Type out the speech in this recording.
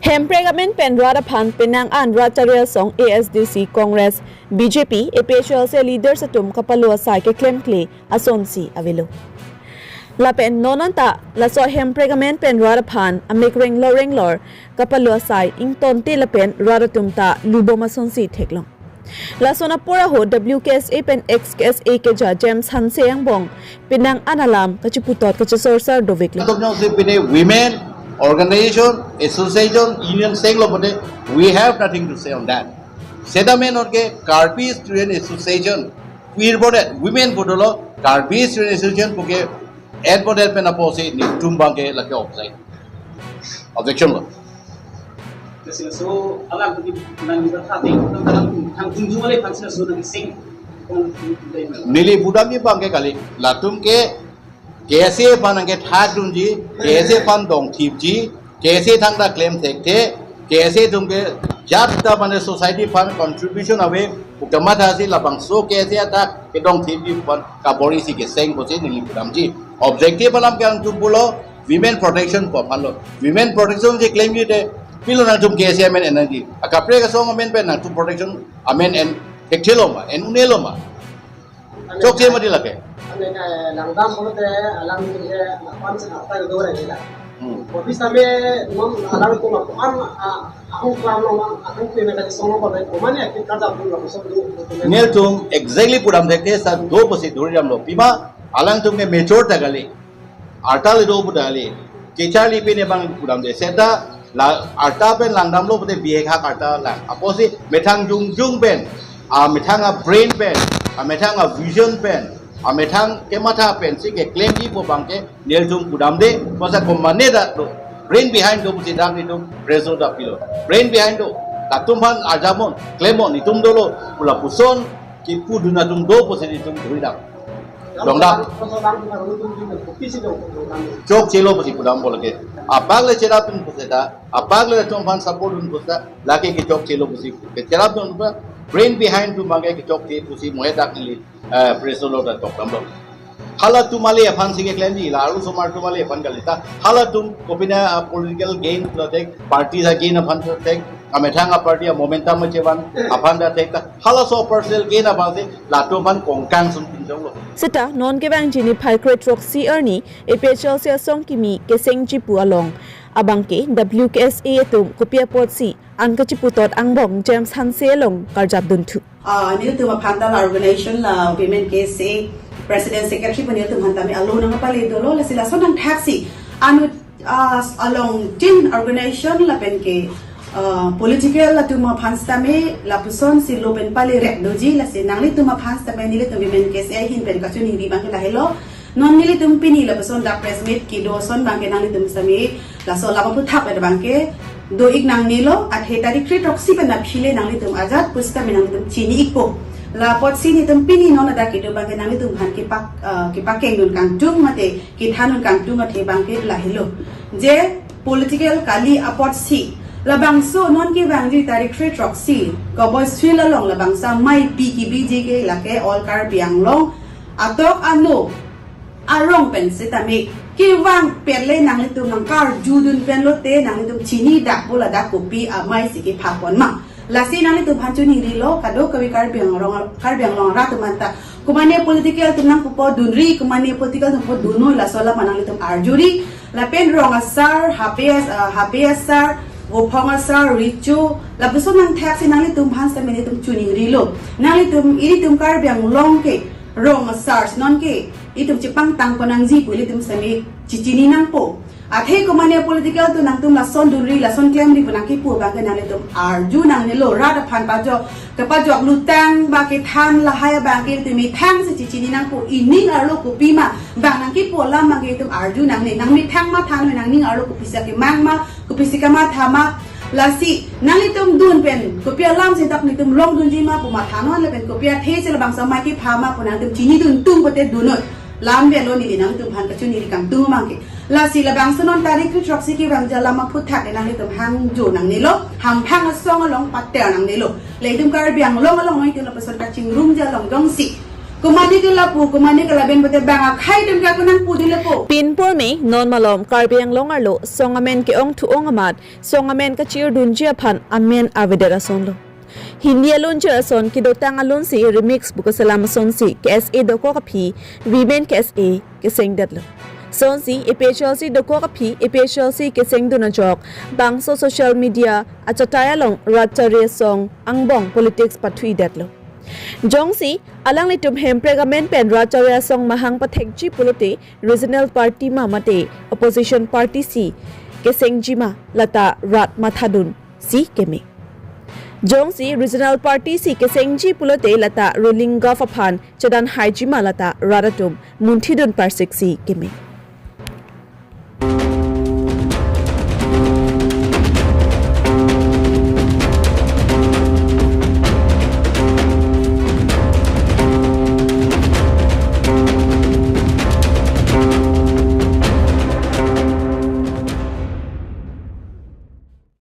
Hempregamen penrada phan penang an racharial song ASDC Congress BJP APHL se leaders atum kapalua sai ke claim clay asonsi avilo lapen nonanta laso hempregamen penrada phan amekring loreng lor kapalua sai ingtonte lapen radatumta luboma sonsi theklong lasona pora ho WKSA pen Ex KSA ke ja James Hanse angbong penang analam kachiputot kachasor dovik women organization, association, union saying we have nothing to say on that. Sedamen orke Karpi Student Association, queer body, women podolo, Karpi Student Association poke ad model pen apose ni tumbange lake offside. Objection lo. So alam tu nang kita tadi dalam hang kunjungan function so nang sing. Nili budami bangke kali latum ke KSA fan angke thak dunji KSA fan dong thipji KSA thangda claim thekte KSA dumke jatta bane society fan contribution ave ukama thasi labang so KSA ta ke dong thipji fan ka bori si ke seng bose nili budamji objective alam ke ang tumbulo women protection ko phanlo women protection je claim yite pilo nang tum KSA men energy akapre ka song men pen nang tum protection amen en tekheloma en uneloma chokche mati lake langdam bolte alam ni lapan se apa itu orang ni lah. Tapi sampai alam itu macam aku kalau aku punya macam semua pada mana kita kerja pun langsung tu. Nel tum exactly pudam dekte sa do posi duri jam lo pima alang tum ne mature tagali arta le do budali kechali pe ne bang pudam de seta la arta pen langdam lo pote bihe kha arta lang aposi methang jung pen methang a brain pen methang a vision pen ametang kemata pen si ke claim di po bangke nel tum pudam de masa komane da do brain behind do busi dang itu reso da pilo brain behind do tatum han ajamon claimon itum dolo pula puson ki puduna tum do posi itum duidam dongda chok chelo posi pudam bolke apagle chera tum poseta apagle tum han support dun posta lake ki chok chelo posi ke chera tum brain behind tu mangai ki chok ti posi mohe dak ni presolo da tok lambo hala tumale afan sige claim ni la aru somar tumale afan galita hala tum kopina political gain protect parties again afan protect amethanga party a momentum chewan afan da tek hala so personal gain afan se la to man kongkang sum tin jong lo sita non ke bang jini phai roxy erni APHL se song kimi ke sengji pu along abangke WKSA tum kopia pot si ankachiputot angbong James Hanse long karjab duntu nil tu mapandal organization la women KSA president secretary panil tu mantami alo nang pali dolo la sila sonang taxi anu along tin organization la pen ke political la tu mapanstame la puson si lo pen pali rek doji la se nang li tu mapanstame nil tu women KSA hin pen ka chuni ri bang la hello non nili tum pini la puson da press meet ki do son bang ke nang li tum sami la so la pu thap da bang ke do ik nang nilo at hetari kri toksi pen phile nang li tum azat pusta minang tum chini ikpo la pot sini tum pini non ada ki do bang nang li tum han ki pak keng nun kang tung mate ki thanun kang tung athe bang ke la hello je political kali apot si la bang so non ki bang ji tari kri toksi ko boy swila long la bang sa mai pi ki bj ke la ke all kar biang long atok ano arong pen setame ki wang perle nang litum nang kar judun pen lote nang litum chini dak bola dak kopi amai siki phapon ma lasi nang litum hanchuni rilo kado kawi kar biang long rat manta kumane political tum nang po dunri kumane political tum po duno la sola manang litum arjuri la pen rong asar hapiasar gopong asar richu la buso nang taxi nang litum han sa menitum chuni rilo nang litum iri tum kar biang long ke rong asar non ke itum cipang tang panang ji puli tum sami cicini nang po athe ko mane political tu nang tum la son dunri la son claim ri panang ki pu ba ke nang tum arju nang ne lo ra da phan pa jo ka pa jok lutang ba ke tham la haya ba ke tu mi thang si cicini nang po ining arlo ko pi ma ba nang ki po la ma ke tum arju nang ne nang mi thang ma thang nang ning arlo ko pisa ke mang ma ko pisika ma thama lasi nang itum dun pen kopia lam se tak nitum long dun ji ma pu ma thanon le pen kopia the se la bang sa ma ki pha ma ko nang tum chini dun tung pote dunot lam be lo ni nang tum han ka chuni ri kam tu ma ke la si la bang sanon tarik ki troxi ki bang jala ma phut thak nang tum hang jo nang ni lo ham phang song long pat ter nang ni lo le tum kar biang long long noi tum la pasal ka ching rum ja long dong si kumani ke lapu kumani ke laben bote banga khai dem ka kunang pu dile po Pin por me non malom karbiang longarlo songamen ke ong tu ong amat songamen ka chir dunjia phan amen avedera sonlo Hindi alon jera son ki dotang alon si remix buka salam son si KSA doko kapi women KSA ke sengdatlo son si epechal si doko kapi epechal si ke sengduna jok bang so social media achataya long ratare song angbong politics pathui datlo Jong si alang litum hempregamen pen ratare song mahang pathekji pulote regional party ma mate opposition party si ke sengjima lata rat mathadun si keme Jong si regional party si ke sengji pulote lata ruling gafaphan chadan haijima lata radatum munthidun parsik si keme